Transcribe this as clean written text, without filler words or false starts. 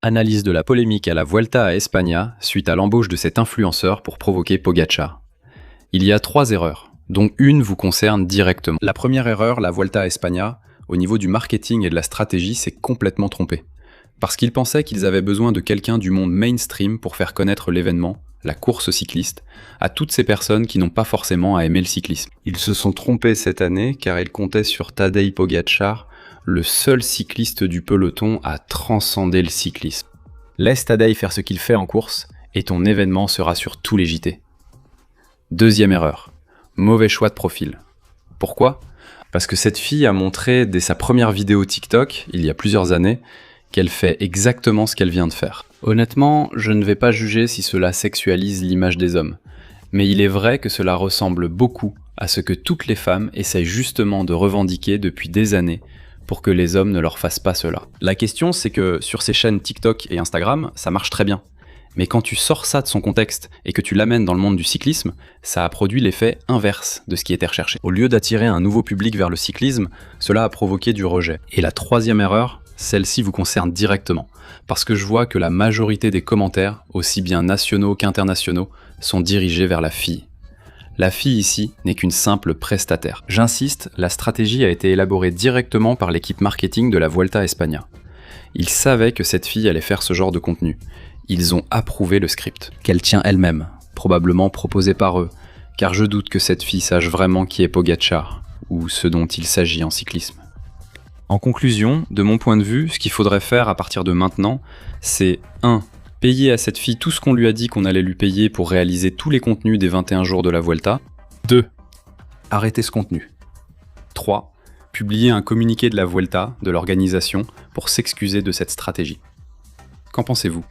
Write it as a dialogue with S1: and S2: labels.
S1: Analyse de la polémique à la Vuelta à España suite à l'embauche de cet influenceur pour provoquer Pogacar. Il y a 3 erreurs, dont une vous concerne directement. La première erreur, la Vuelta à España, au niveau du marketing et de la stratégie, s'est complètement trompé. Parce qu'ils pensaient qu'ils avaient besoin de quelqu'un du monde mainstream pour faire connaître l'événement, la course cycliste, à toutes ces personnes qui n'ont pas forcément à aimer le cyclisme. Ils se sont trompés cette année car ils comptaient sur Tadej Pogacar, le seul cycliste du peloton à transcender le cyclisme. Laisse Tadej faire ce qu'il fait en course et ton événement sera sur tous les JT. Deuxième erreur, mauvais choix de profil. Pourquoi ? Parce que cette fille a montré dès sa première vidéo TikTok, il y a plusieurs années, qu'elle fait exactement ce qu'elle vient de faire. Honnêtement, je ne vais pas juger si cela sexualise l'image des hommes, mais il est vrai que cela ressemble beaucoup à ce que toutes les femmes essayent justement de revendiquer depuis des années pour que les hommes ne leur fassent pas cela. La question, c'est que sur ces chaînes TikTok et Instagram, ça marche très bien. Mais quand tu sors ça de son contexte et que tu l'amènes dans le monde du cyclisme, ça a produit l'effet inverse de ce qui était recherché. Au lieu d'attirer un nouveau public vers le cyclisme, cela a provoqué du rejet. Et la troisième erreur, celle-ci vous concerne directement, parce que je vois que la majorité des commentaires, aussi bien nationaux qu'internationaux, sont dirigés vers la fille. La fille ici n'est qu'une simple prestataire. J'insiste, la stratégie a été élaborée directement par l'équipe marketing de la Vuelta a España. Ils savaient que cette fille allait faire ce genre de contenu. Ils ont approuvé le script, qu'elle tient elle-même, probablement proposé par eux, car je doute que cette fille sache vraiment qui est Pogacar, ou ce dont il s'agit en cyclisme. En conclusion, de mon point de vue, ce qu'il faudrait faire à partir de maintenant, c'est 1. Payer à cette fille tout ce qu'on lui a dit qu'on allait lui payer pour réaliser tous les contenus des 21 jours de la Vuelta. 2. Arrêter ce contenu. 3. Publier un communiqué de la Vuelta, de l'organisation, pour s'excuser de cette stratégie. Qu'en pensez-vous ?